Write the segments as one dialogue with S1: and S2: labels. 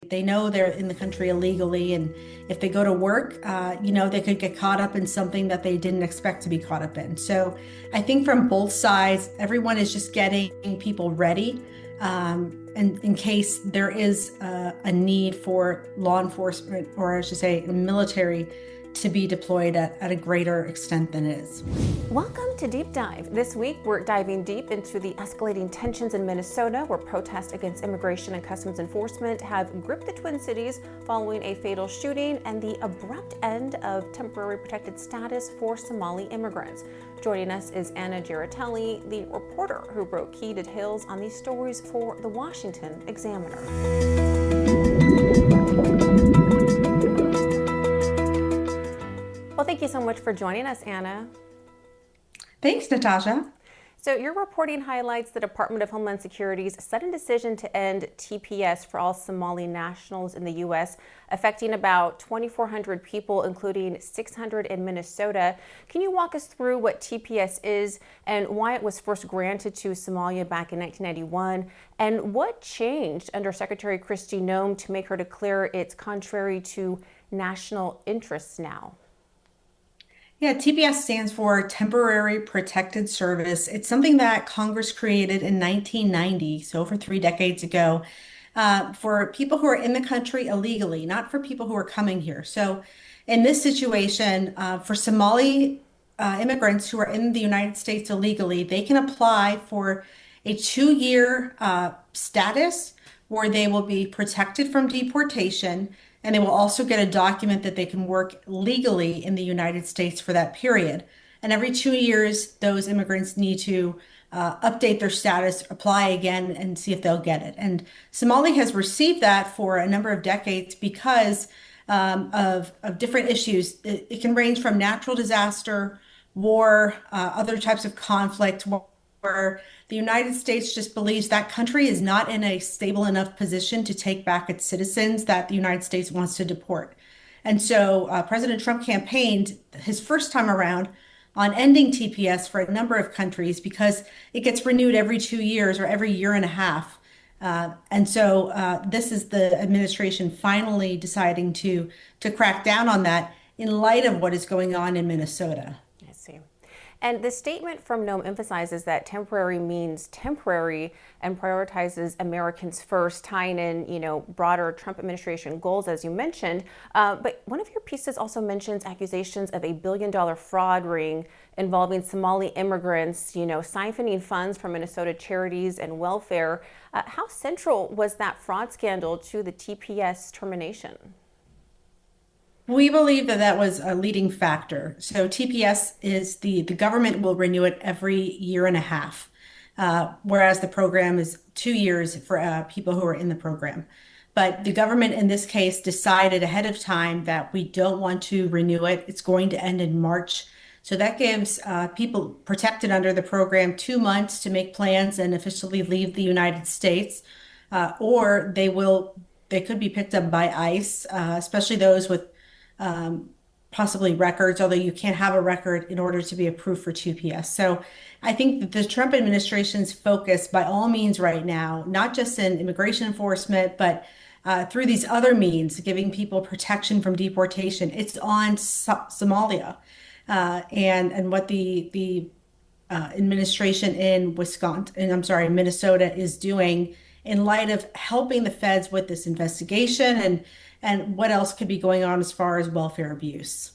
S1: They know they're in the country illegally, and if they go to work, they could get caught up in something that they didn't expect to be caught up in. So I think from both sides, everyone is just getting people ready, and in case there is a need for law enforcement, or I should say military, to be deployed at a greater extent than it is.
S2: Welcome to Deep Dive. This week, we're diving deep into the escalating tensions in Minnesota, where protests against immigration and customs enforcement have gripped the Twin Cities following a fatal shooting and the abrupt end of temporary protected status for Somali immigrants. Joining us is Anna Giaritelli, the reporter who broke key details on these stories for the Washington Examiner. Well, thank you so much for joining us, Anna.
S1: Thanks, Natasha.
S2: So your reporting highlights the Department of Homeland Security's sudden decision to end TPS for all Somali nationals in the U.S., affecting about 2,400 people, including 600 in Minnesota. Can you walk us through what TPS is and why it was first granted to Somalia back in 1991, and what changed under Secretary Kristi Noem to make her declare it's contrary to national interests now?
S1: Yeah, TPS stands for Temporary Protected Service. It's something that Congress created in 1990, so over 3 decades ago, for people who are in the country illegally, not for people who are coming here. So, in this situation, for Somali immigrants who are in the United States illegally, they can apply for a 2-year status where they will be protected from deportation, and they will also get a document that they can work legally in the United States for that period. And every 2 years, those immigrants need to update their status, apply again, and see if they'll get it. And Somalia has received that for a number of decades because of different issues. It can range from natural disaster, war, other types of conflict, where the United States just believes that country is not in a stable enough position to take back its citizens that the United States wants to deport. And so President Trump campaigned his first time around on ending TPS for a number of countries because it gets renewed every 2 years or every year and a half. And so this is the administration finally deciding to crack down on that in light of what is going on in Minnesota.
S2: I see. And the statement from Noem emphasizes that temporary means temporary and prioritizes Americans first, tying in, broader Trump administration goals, as you mentioned. But one of your pieces also mentions accusations of a billion-dollar fraud ring involving Somali immigrants, siphoning funds from Minnesota charities and welfare. How central was that fraud scandal to the TPS termination?
S1: We believe that that was a leading factor. So TPS is the government will renew it every year and a half, whereas the program is 2 years for people who are in the program. But the government in this case decided ahead of time that we don't want to renew it. It's going to end in March. So that gives people protected under the program 2 months to make plans and officially leave the United States, or they could be picked up by ICE, especially those with possibly records, although you can't have a record in order to be approved for TPS. So I think that the Trump administration's focus by all means right now, not just in immigration enforcement, but through these other means, giving people protection from deportation, it's on Somalia, and what the administration in Minnesota is doing in light of helping the feds with this investigation and what else could be going on as far as welfare abuse.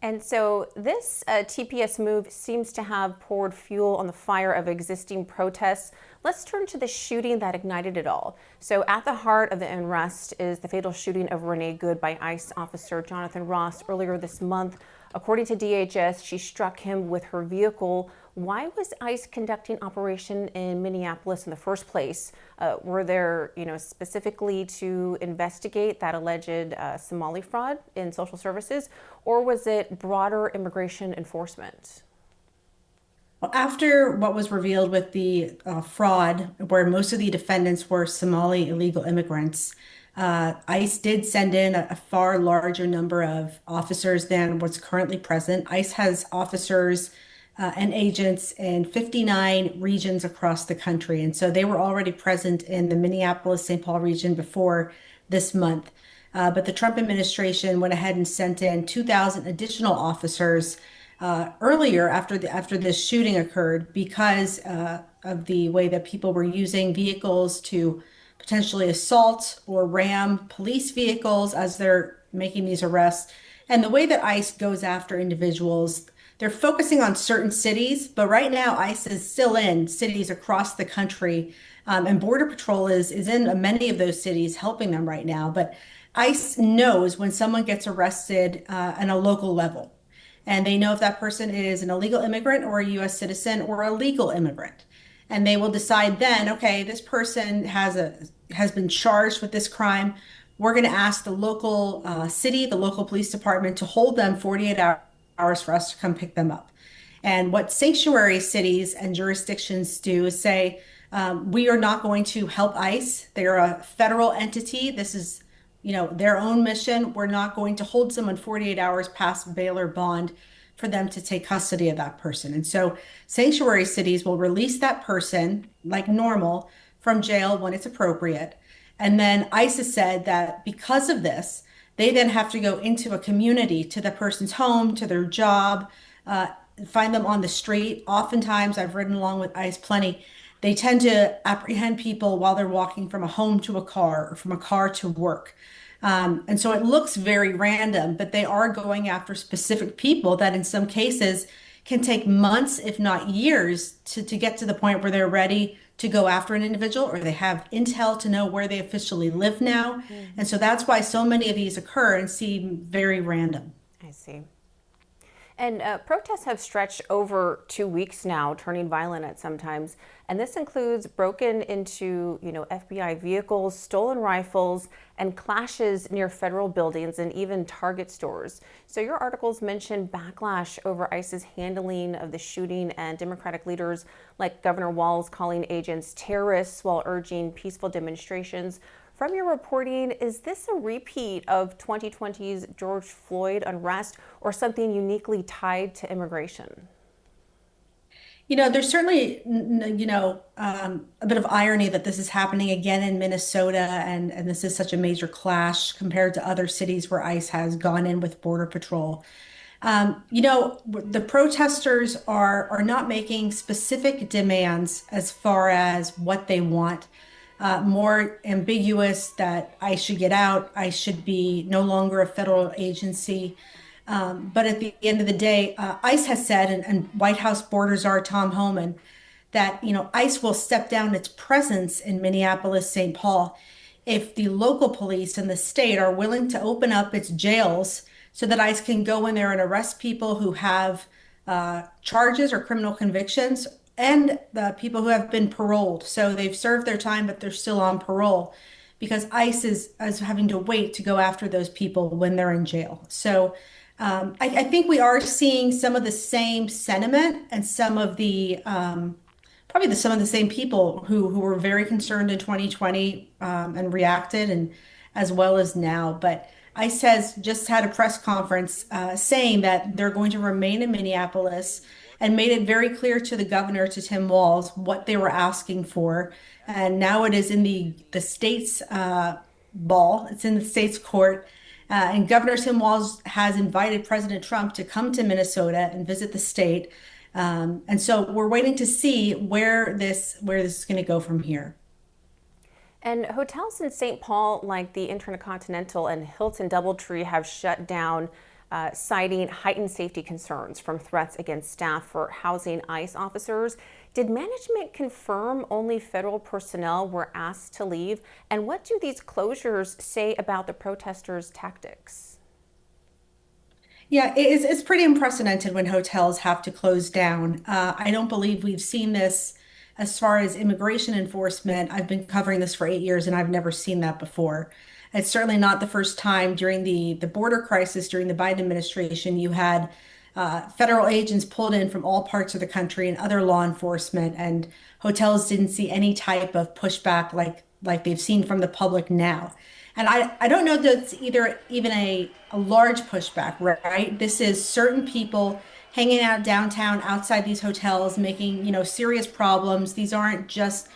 S2: And so this TPS move seems to have poured fuel on the fire of existing protests. Let's turn to the shooting that ignited it all. So at the heart of the unrest is the fatal shooting of Renee Good by ICE officer Jonathan Ross earlier this month. According to DHS, she struck him with her vehicle. Why was ICE conducting operation in Minneapolis in the first place? Were there, specifically to investigate that alleged Somali fraud in social services, or was it broader immigration enforcement?
S1: Well, after what was revealed with the fraud, where most of the defendants were Somali illegal immigrants, ICE did send in a far larger number of officers than what's currently present. ICE has officers and agents in 59 regions across the country. And so they were already present in the Minneapolis-St. Paul region before this month. But the Trump administration went ahead and sent in 2,000 additional officers earlier after this shooting occurred because of the way that people were using vehicles to potentially assault or ram police vehicles as they're making these arrests. And the way that ICE goes after individuals, they're focusing on certain cities, but right now ICE is still in cities across the country, and Border Patrol is in many of those cities helping them right now. But ICE knows when someone gets arrested on a local level, and they know if that person is an illegal immigrant or a U.S. citizen or a legal immigrant. And they will decide then, okay, this person has been charged with this crime. We're going to ask the local city, the local police department to hold them 48 hours for us to come pick them up. And what sanctuary cities and jurisdictions do is say, we are not going to help ICE. They're a federal entity. This is, their own mission. We're not going to hold someone 48 hours past bail or bond for them to take custody of that person. And so sanctuary cities will release that person like normal from jail when it's appropriate. And then ICE has said that because of this, they then have to go into a community, to the person's home, to their job, uh, find them on the street. Oftentimes, I've ridden along with ICE plenty. They tend to apprehend people while they're walking from a home to a car or from a car to work. And so it looks very random, but they are going after specific people that in some cases can take months, if not years, to get to the point where they're ready to go after an individual or they have intel to know where they officially live now. And so that's why so many of these occur and seem very random.
S2: I see. And protests have stretched over 2 weeks now, turning violent at some times. And this includes broken into, FBI vehicles, stolen rifles, and clashes near federal buildings and even Target stores. So your articles mention backlash over ICE's handling of the shooting and Democratic leaders like Governor Walz calling agents terrorists while urging peaceful demonstrations. From your reporting, is this a repeat of 2020's George Floyd unrest or something uniquely tied to immigration?
S1: There's certainly, a bit of irony that this is happening again in Minnesota, and this is such a major clash compared to other cities where ICE has gone in with Border Patrol. The protesters are not making specific demands as far as what they want. More ambiguous that I should get out, I should be no longer a federal agency. But at the end of the day, ICE has said, and White House border czar Tom Homan, that ICE will step down its presence in Minneapolis, St. Paul, if the local police in the state are willing to open up its jails so that ICE can go in there and arrest people who have charges or criminal convictions and the people who have been paroled. So they've served their time, but they're still on parole because ICE is having to wait to go after those people when they're in jail. So I think we are seeing some of the same sentiment and some of the probably some of the same people who were very concerned in 2020 and reacted, and as well as now. But ICE has just had a press conference saying that they're going to remain in Minneapolis and made it very clear to the governor, to Tim Walz, what they were asking for. And now it is in the state's ball. It's in the state's court. And Governor Tim Walz has invited President Trump to come to Minnesota and visit the state. And so we're waiting to see where this is going to go from here.
S2: And hotels in St. Paul, like the Intercontinental and Hilton Doubletree, have shut down, citing heightened safety concerns from threats against staff for housing ICE officers. Did management confirm only federal personnel were asked to leave? And what do these closures say about the protesters' tactics?
S1: Yeah, it's pretty unprecedented when hotels have to close down. I don't believe we've seen this as far as immigration enforcement. I've been covering this for 8 years and I've never seen that before. It's certainly not the first time during the border crisis during the Biden administration. You had federal agents pulled in from all parts of the country and other law enforcement, and hotels didn't see any type of pushback like they've seen from the public now. And I don't know that it's either even a large pushback, right? This is certain people hanging out downtown outside these hotels making, serious problems. These aren't just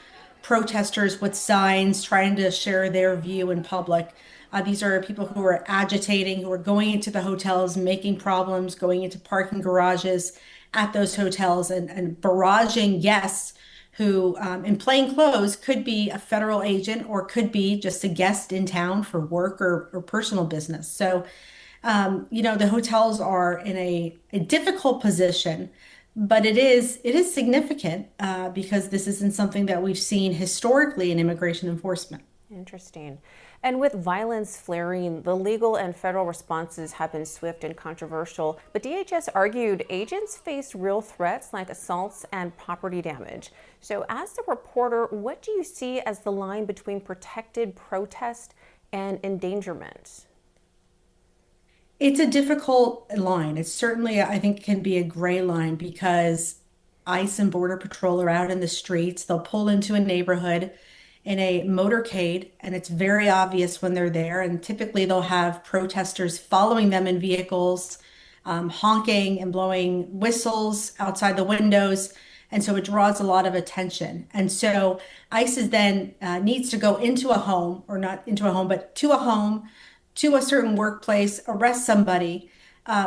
S1: protesters with signs trying to share their view in public. These are people who are agitating, who are going into the hotels, making problems, going into parking garages at those hotels and barraging guests who, in plain clothes, could be a federal agent or could be just a guest in town for work or personal business. So, the hotels are in a difficult position, but it is significant because this isn't something that we've seen historically in immigration enforcement.
S2: Interesting. And with violence flaring, the legal and federal responses have been swift and controversial. But DHS argued agents faced real threats like assaults and property damage. So, as the reporter, what do you see as the line between protected protest and endangerment?
S1: It's a difficult line. It's certainly, I think, can be a gray line because ICE and Border Patrol are out in the streets. They'll pull into a neighborhood in a motorcade, and it's very obvious when they're there. And typically, they'll have protesters following them in vehicles, honking and blowing whistles outside the windows. And so it draws a lot of attention. And so ICE is then needs to go into a home, or not into a home, but to a home to a certain workplace, arrest somebody,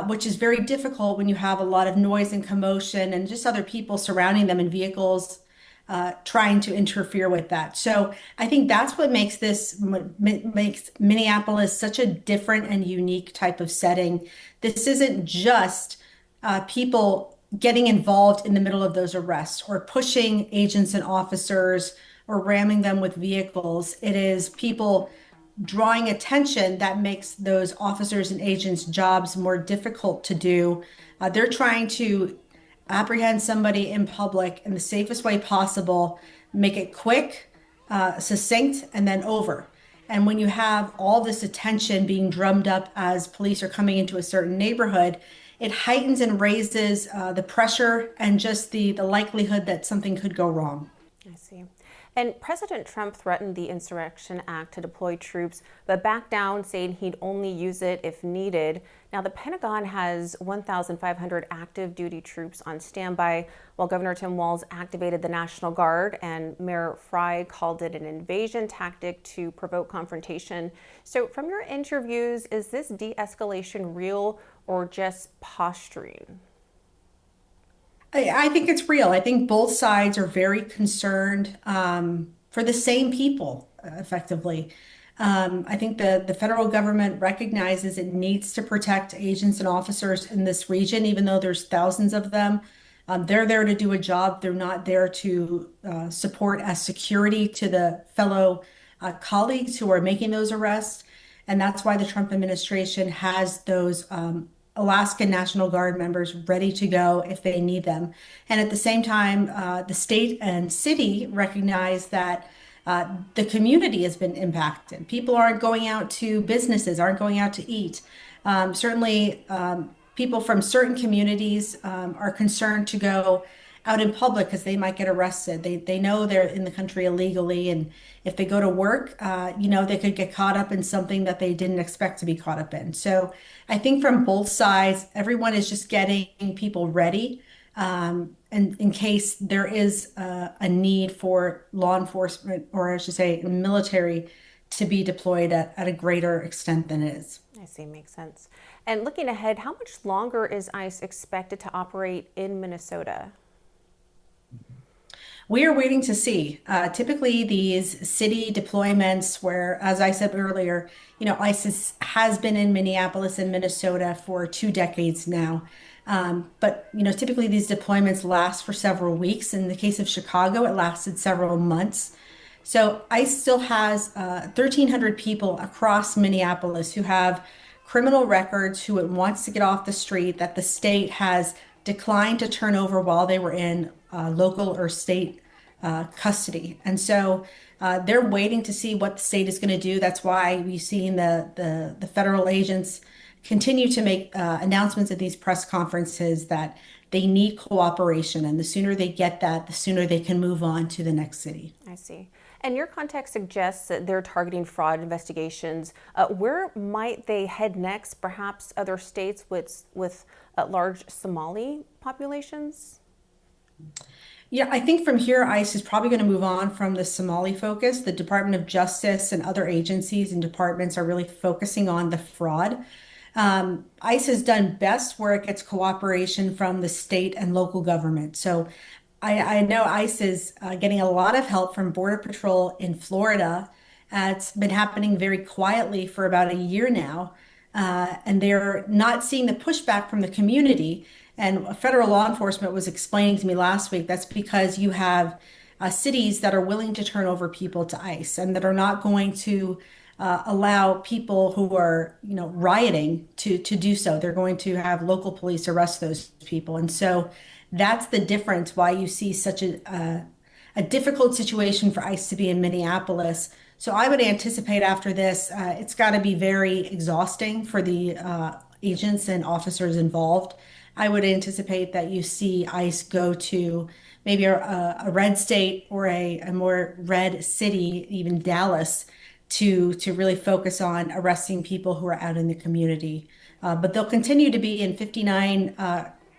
S1: which is very difficult when you have a lot of noise and commotion and just other people surrounding them in vehicles trying to interfere with that. So I think that's what makes Minneapolis such a different and unique type of setting. This isn't just people getting involved in the middle of those arrests or pushing agents and officers or ramming them with vehicles. It is people drawing attention that makes those officers and agents' jobs more difficult to do. They're trying to apprehend somebody in public in the safest way possible, make it quick, succinct, and then over. And when you have all this attention being drummed up as police are coming into a certain neighborhood, it heightens and raises the pressure and just the likelihood that something could go wrong.
S2: I see. And President Trump threatened the Insurrection Act to deploy troops, but backed down, saying he'd only use it if needed. Now, the Pentagon has 1,500 active duty troops on standby, while Governor Tim Walz activated the National Guard, and Mayor Frey called it an invasion tactic to provoke confrontation. So, from your interviews, is this de escalation real or just posturing?
S1: I think it's real. I think both sides are very concerned for the same people, effectively. I think the federal government recognizes it needs to protect agents and officers in this region, even though there's thousands of them. They're there to do a job. They're not there to support as security to the fellow colleagues who are making those arrests. And that's why the Trump administration has those Alaskan National Guard members ready to go if they need them. And at the same time, the state and city recognize that the community has been impacted. People aren't going out to businesses, aren't going out to eat. Certainly, people from certain communities are concerned to go out in public because they might get arrested. They know they're in the country illegally, and if they go to work, they could get caught up in something that they didn't expect to be caught up in. So I think from both sides, everyone is just getting people ready, and in case there is a need for law enforcement, or I should say, military, to be deployed at a greater extent than it is.
S2: I see, makes sense. And looking ahead, how much longer is ICE expected to operate in Minnesota?
S1: We are waiting to see. Typically, these city deployments, where, as I said earlier, ISIS has been in Minneapolis and Minnesota for 2 decades now. But typically these deployments last for several weeks. In the case of Chicago, it lasted several months. So ICE still has 1,300 people across Minneapolis who have criminal records, who it wants to get off the street, that the state has declined to turn over while they were in local or state custody. And so they're waiting to see what the state is going to do. That's why we've seen the federal agents continue to make announcements at these press conferences that they need cooperation. And the sooner they get that, the sooner they can move on to the next city.
S2: I see. And your context suggests that they're targeting fraud investigations. Where might they head next? Perhaps other states with large Somali populations?
S1: Yeah, I think from here, ICE is probably going to move on from the Somali focus. The Department of Justice and other agencies and departments are really focusing on the fraud. ICE has done best where it gets cooperation from the state and local government. So I know ICE is getting a lot of help from Border Patrol in Florida. It's been happening very quietly for about a year now, and they're not seeing the pushback from the community. And federal law enforcement was explaining to me last week that's because you have cities that are willing to turn over people to ICE and that are not going to allow people who are, rioting to do so. They're going to have local police arrest those people. And so that's the difference why you see such a difficult situation for ICE to be in Minneapolis. So I would anticipate after this, it's got to be very exhausting for the agents and officers involved. I would anticipate that you see ICE go to maybe a red state or a more red city, even Dallas, to really focus on arresting people who are out in the community. But they'll continue to be in 59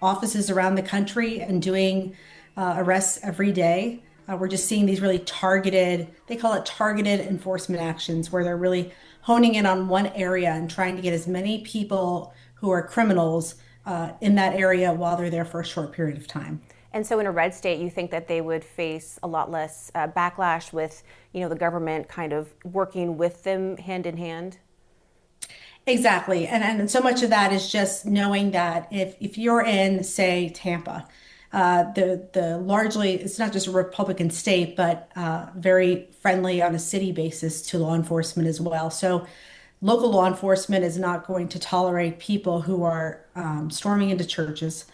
S1: offices around the country and doing arrests every day. We're just seeing these really targeted, they call it targeted enforcement actions, where they're really honing in on one area and trying to get as many people who are criminals in that area while they're there for a short period of time.
S2: And so in a red state, you think that they would face a lot less backlash with, the government kind of working with them hand in hand?
S1: Exactly. And so much of that is just knowing that if you're in, say, Tampa, the largely, it's not just a Republican state, but very friendly on a city basis to law enforcement as well. So local law enforcement is not going to tolerate people who are storming into churches,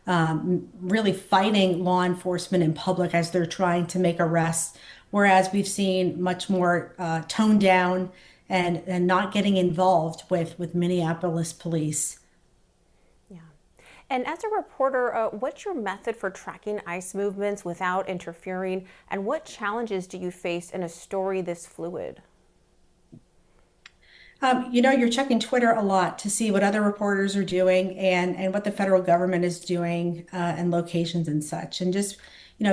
S1: really fighting law enforcement in public as they're trying to make arrests. Whereas we've seen much more toned down and not getting involved with Minneapolis police.
S2: Yeah. And as a reporter, what's your method for tracking ICE movements without interfering? And what challenges do you face in a story this fluid?
S1: You're checking Twitter a lot to see what other reporters are doing and what the federal government is doing and locations and such. And just,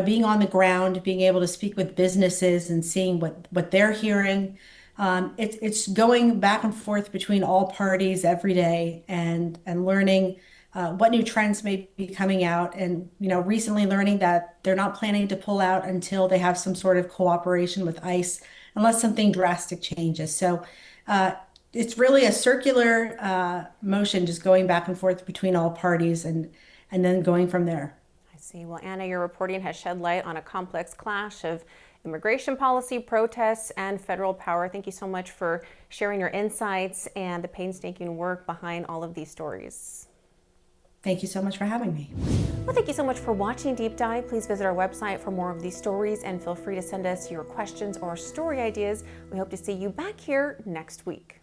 S1: being on the ground, being able to speak with businesses and seeing what they're hearing. It's going back and forth between all parties every day and learning what new trends may be coming out. And, recently learning that they're not planning to pull out until they have some sort of cooperation with ICE, unless something drastic changes. So, it's really a circular motion, just going back and forth between all parties and then going from there.
S2: I see. Well, Anna, your reporting has shed light on a complex clash of immigration policy, protests, and federal power. Thank you so much for sharing your insights and the painstaking work behind all of these stories.
S1: Thank you so much for having me.
S2: Well, thank you so much for watching Deep Dive. Please visit our website for more of these stories and feel free to send us your questions or story ideas. We hope to see you back here next week.